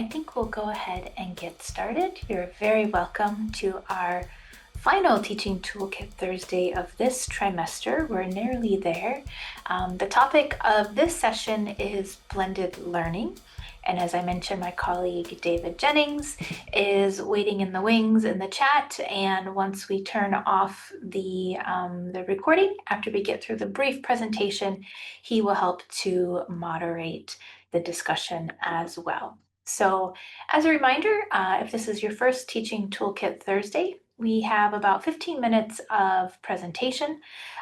I think we'll go ahead and get started. You're very welcome to our final Teaching Toolkit Thursday of this trimester. We're nearly there. The topic of this session is blended learning. And as I mentioned, my colleague David Jennings is waiting in the wings in the chat. And once we turn off the recording, after we get through the brief presentation, he will help to moderate the discussion as well. So as a reminder, if this is your first Teaching Toolkit Thursday, we have about 15 minutes of presentation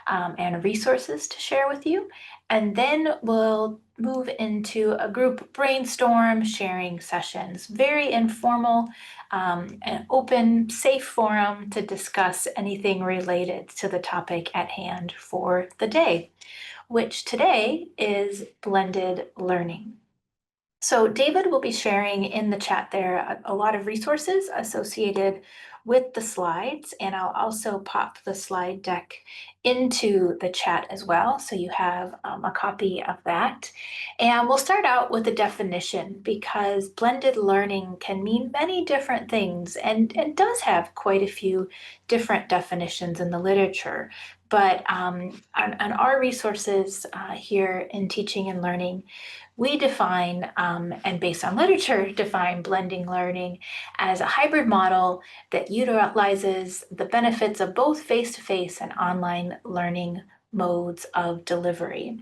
and resources to share with you. And then we'll move into a group brainstorm sharing sessions, very informal, an open, safe forum to discuss anything related to the topic at hand for the day, which today is blended learning. So David will be sharing in the chat there a lot of resources associated with the slides, and I'll also pop the slide deck into the chat as well, so you have a copy of that. And we'll start out with a definition because blended learning can mean many different things and does have quite a few different definitions in the literature. But on our resources here in Teaching and Learning, we define, and based on literature, define blending learning as a hybrid model that utilizes the benefits of both face-to-face and online learning modes of delivery.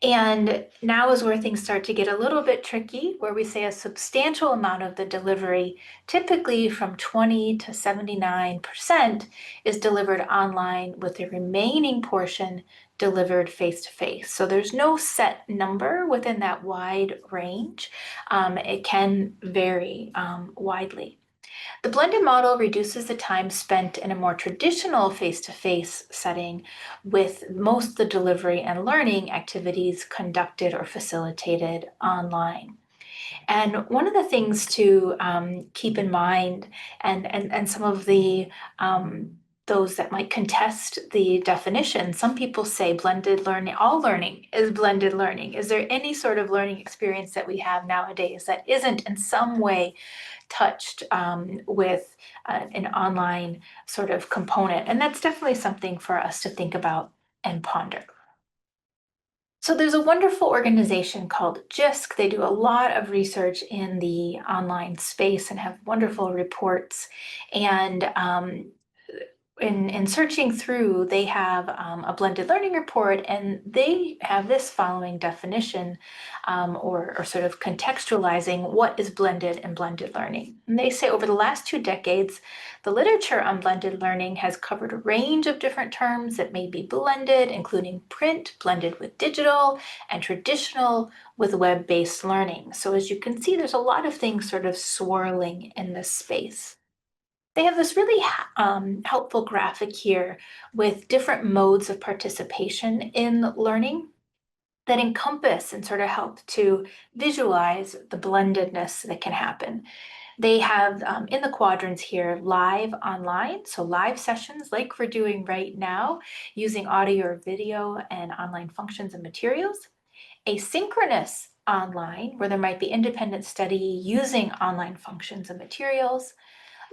And now is where things start to get a little bit tricky, where we say a substantial amount of the delivery, typically from 20 to 79%, is delivered online, with the remaining portion delivered face-to-face. So there's no set number within that wide range. It can vary widely. The blended model reduces the time spent in a more traditional face-to-face setting, with most of the delivery and learning activities conducted or facilitated online. And one of the things to keep in mind, and some of the those that might contest the definition, some people say blended learning, all learning is blended learning. Is there any sort of learning experience that we have nowadays that isn't in some way touched with an online sort of component? And that's definitely something for us to think about and ponder. So there's a wonderful organization called JISC. They do a lot of research in the online space and have wonderful reports. And in searching through, they have a blended learning report, and they have this following definition, or sort of contextualizing what is blended and blended learning. And they say over the last 2 decades, the literature on blended learning has covered a range of different terms that may be blended, including print blended with digital and traditional with web-based learning. So as you can see, there's a lot of things sort of swirling in this space. They have this really helpful graphic here with different modes of participation in learning that encompass and sort of help to visualize the blendedness that can happen. They have in the quadrants here live online, so live sessions like we're doing right now using audio or video and online functions and materials. Asynchronous online, where there might be independent study using online functions and materials.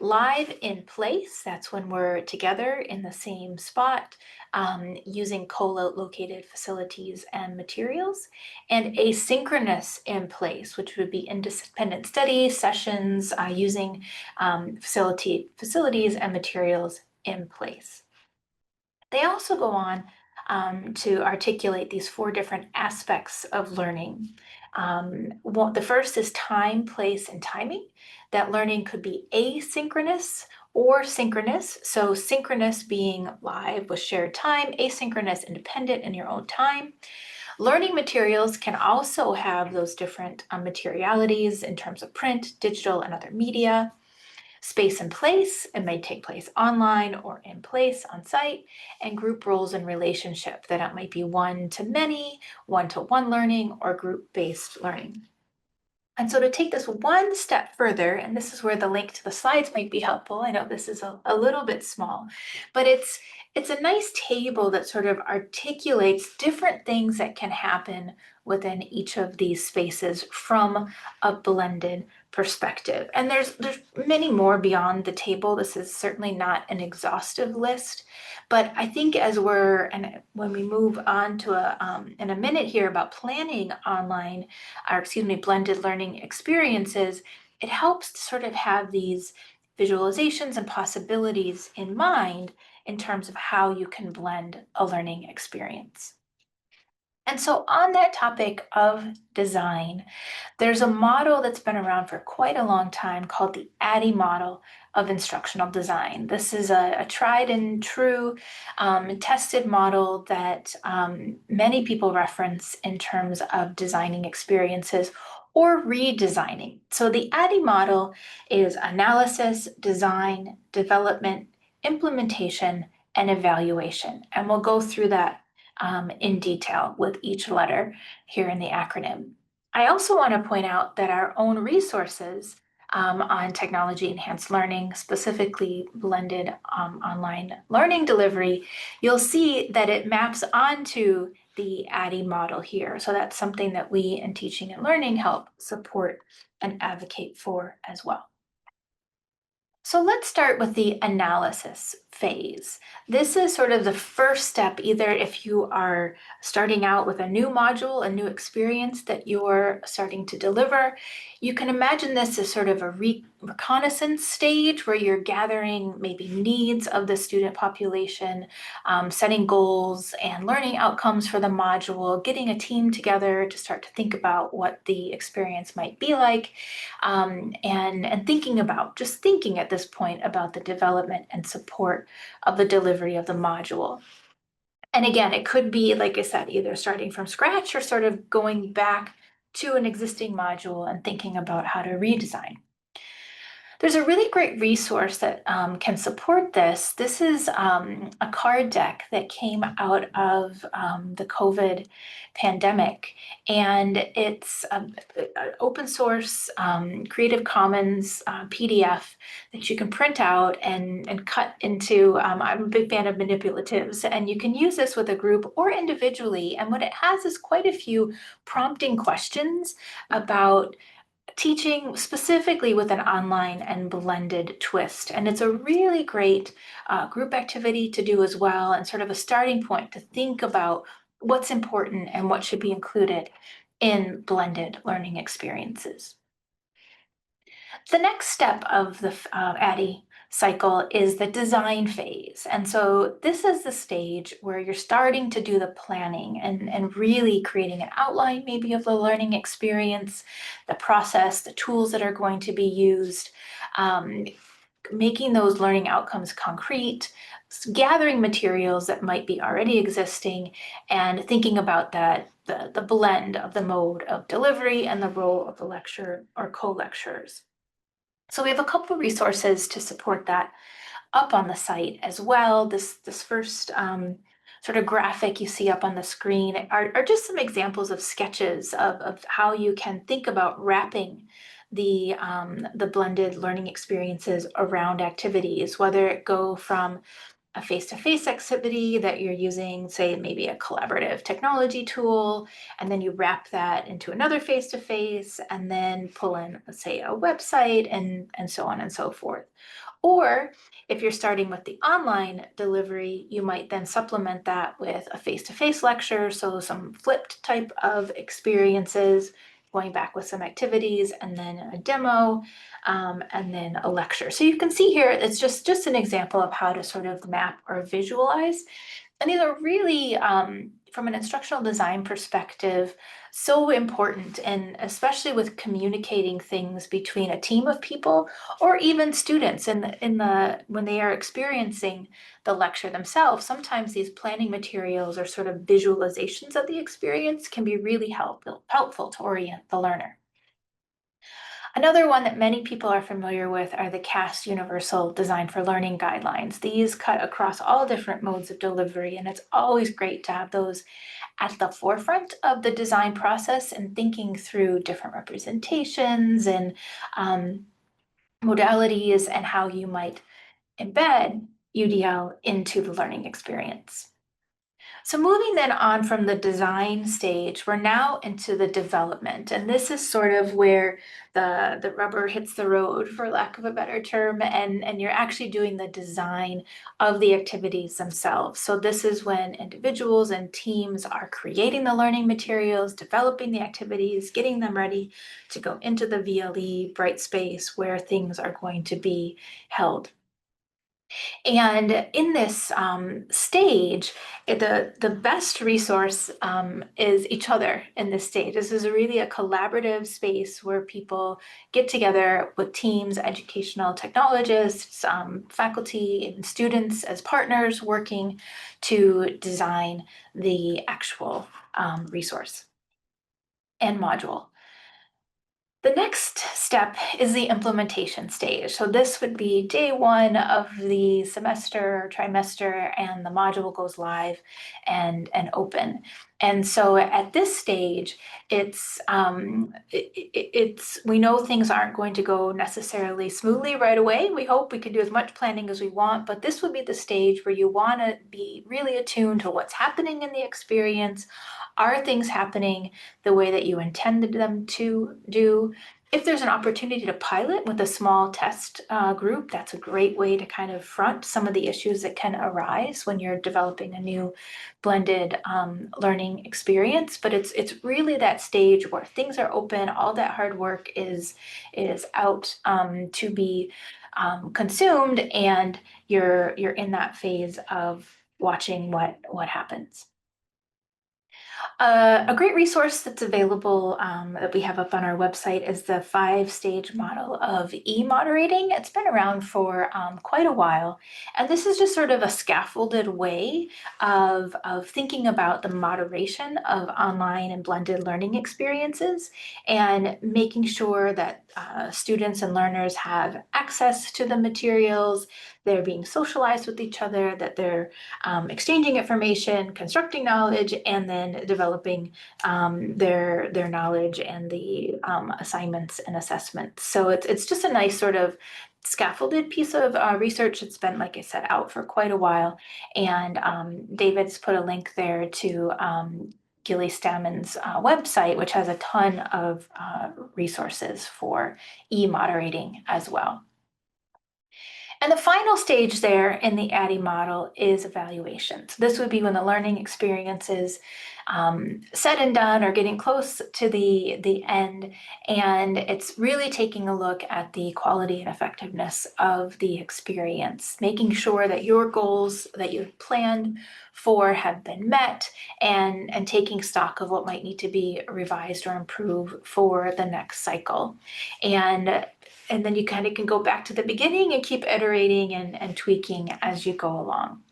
Live in place, that's when we're together in the same spot, using co-located facilities and materials. And asynchronous in place, which would be independent study sessions using facilities and materials in place. They also go on to articulate these 4 different aspects of learning. The first is time, place, and timing. That learning could be asynchronous or synchronous. So synchronous being live with shared time, asynchronous, independent in your own time. Learning materials can also have those different materialities in terms of print, digital, and other media. Space and place, it may take place online or in place on site. And group roles and relationship, that it might be one-to-many, one-to-one learning, or group-based learning. And so to take this one step further, and this is where the link to the slides might be helpful. I know this is a little bit small, but it's a nice table that sort of articulates different things that can happen within each of these spaces from a blended perspective. And there's many more beyond the table. This is certainly not an exhaustive list, but I think and when we move on to in a minute here about planning online, or excuse me, blended learning experiences, it helps to sort of have these visualizations and possibilities in mind in terms of how you can blend a learning experience. And so on that topic of design, there's a model that's been around for quite a long time called the ADDIE model of instructional design. This is a tried and true tested model that many people reference in terms of designing experiences or redesigning. So the ADDIE model is analysis, design, development, implementation, and evaluation. And we'll go through that in detail with each letter here in the acronym. I also want to point out that our own resources on technology enhanced learning, specifically blended online learning delivery, you'll see that it maps onto the ADDIE model here. So that's something that we in teaching and learning help support and advocate for as well. So let's start with the analysis phase. This is sort of the first step, either if you are starting out with a new module, a new experience that you're starting to deliver. You can imagine this as sort of a reconnaissance stage where you're gathering maybe needs of the student population, setting goals and learning outcomes for the module, getting a team together to start to think about what the experience might be like, and thinking at this point about the development and support of the delivery of the module. And again, it could be, like I said, either starting from scratch or sort of going back to an existing module and thinking about how to redesign. There's a really great resource that can support this. This is a card deck that came out of the COVID pandemic, and it's an open source Creative Commons PDF that you can print out and cut into. I'm a big fan of manipulatives, and you can use this with a group or individually. And what it has is quite a few prompting questions about teaching specifically with an online and blended twist. And it's a really great group activity to do as well, and sort of a starting point to think about what's important and what should be included in blended learning experiences. The next step of the ADDIE cycle is the design phase. And so this is the stage where you're starting to do the planning and really creating an outline maybe of the learning experience, the process, the tools that are going to be used, making those learning outcomes concrete, gathering materials that might be already existing, and thinking about the blend of the mode of delivery and the role of the lecturer or co-lecturers. So we have a couple resources to support that up on the site as well. This first sort of graphic you see up on the screen are just some examples of sketches of how you can think about wrapping the blended learning experiences around activities, whether it go from a face-to-face activity that you're using, say maybe a collaborative technology tool, and then you wrap that into another face-to-face and then pull in, let's say, a website and so on and so forth. Or if you're starting with the online delivery, you might then supplement that with a face-to-face lecture, so some flipped type of experiences, going back with some activities, and then a demo, and then a lecture. So you can see here, it's just an example of how to sort of map or visualize. And these are really, from an instructional design perspective, so important, and especially with communicating things between a team of people or even students when they are experiencing the lecture themselves. Sometimes these planning materials or sort of visualizations of the experience can be really helpful to orient the learner. Another one that many people are familiar with are the CAST Universal Design for Learning guidelines. These cut across all different modes of delivery, and it's always great to have those at the forefront of the design process and thinking through different representations and modalities and how you might embed UDL into the learning experience. So moving then on from the design stage, we're now into the development. And this is sort of where the rubber hits the road, for lack of a better term, and you're actually doing the design of the activities themselves. So this is when individuals and teams are creating the learning materials, developing the activities, getting them ready to go into the VLE bright space where things are going to be held. And in this stage, the best resource is each other in this stage. This is really a collaborative space where people get together with teams, educational technologists, faculty, and students as partners working to design the actual resource and module. The next step is the implementation stage. So this would be day one of the semester or trimester, and the module goes live and open. And so at this stage, it's we know things aren't going to go necessarily smoothly right away. We hope we can do as much planning as we want, but this would be the stage where you want to be really attuned to what's happening in the experience. Are things happening the way that you intended them to do? If there's an opportunity to pilot with a small test group, that's a great way to kind of front some of the issues that can arise when you're developing a new blended learning experience. But it's really that stage where things are open, all that hard work is out to be consumed, and you're in that phase of watching what happens. A great resource that's available that we have up on our website is the 5-stage model of e-moderating. It's been around for quite a while, and this is just sort of a scaffolded way of thinking about the moderation of online and blended learning experiences, and making sure that students and learners have access to the materials, they're being socialized with each other, that they're exchanging information, constructing knowledge, and then developing their knowledge and the assignments and assessments. So it's just a nice sort of scaffolded piece of research. It's been, like I said, out for quite a while, and David's put a link there to Gilly Stammen's website, which has a ton of resources for e-moderating as well. And the final stage there in the ADDIE model is evaluation. So this would be when the learning experience is said and done, or getting close to the end, and it's really taking a look at the quality and effectiveness of the experience, making sure that your goals that you've planned for have been met, and taking stock of what might need to be revised or improved for the next cycle. And then you kind of can go back to the beginning and keep iterating and tweaking as you go along.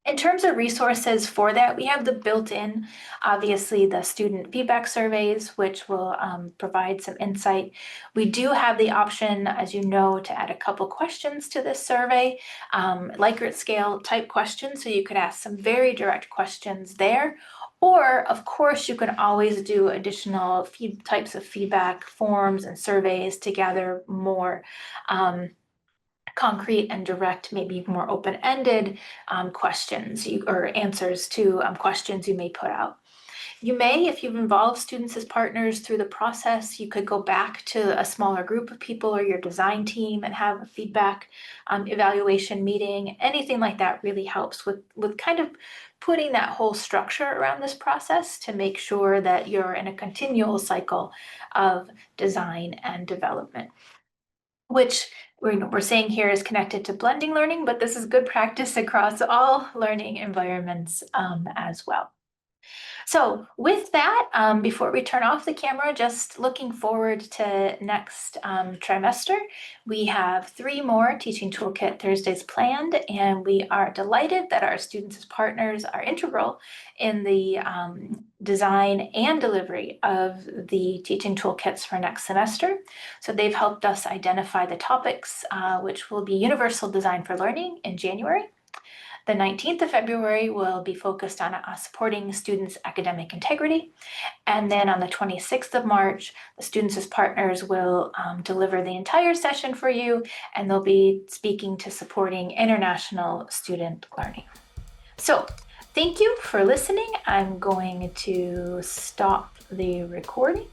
In terms of resources for that, we have the built-in, obviously, the student feedback surveys, which will provide some insight. We do have the option, as you know, to add a couple questions to this survey, Likert scale type questions, so you could ask some very direct questions there. Or, of course, you can always do additional types of feedback forms and surveys to gather more concrete and direct, maybe more open-ended questions or answers to questions you may put out. You may, if you've involved students as partners through the process, you could go back to a smaller group of people or your design team and have a feedback evaluation meeting. Anything like that really helps with kind of putting that whole structure around this process to make sure that you're in a continual cycle of design and development, which we're saying here is connected to blending learning, but this is good practice across all learning environments as well. So with that, before we turn off the camera, just looking forward to next trimester. We have 3 more Teaching Toolkit Thursdays planned, and we are delighted that our students as partners are integral in the design and delivery of the teaching toolkits for next semester. So they've helped us identify the topics, which will be Universal Design for Learning in January. The 19th of February will be focused on supporting students' academic integrity. And then on the 26th of March, the students as partners will deliver the entire session for you, and they'll be speaking to supporting international student learning. So Thank you for listening. I'm going to stop the recording.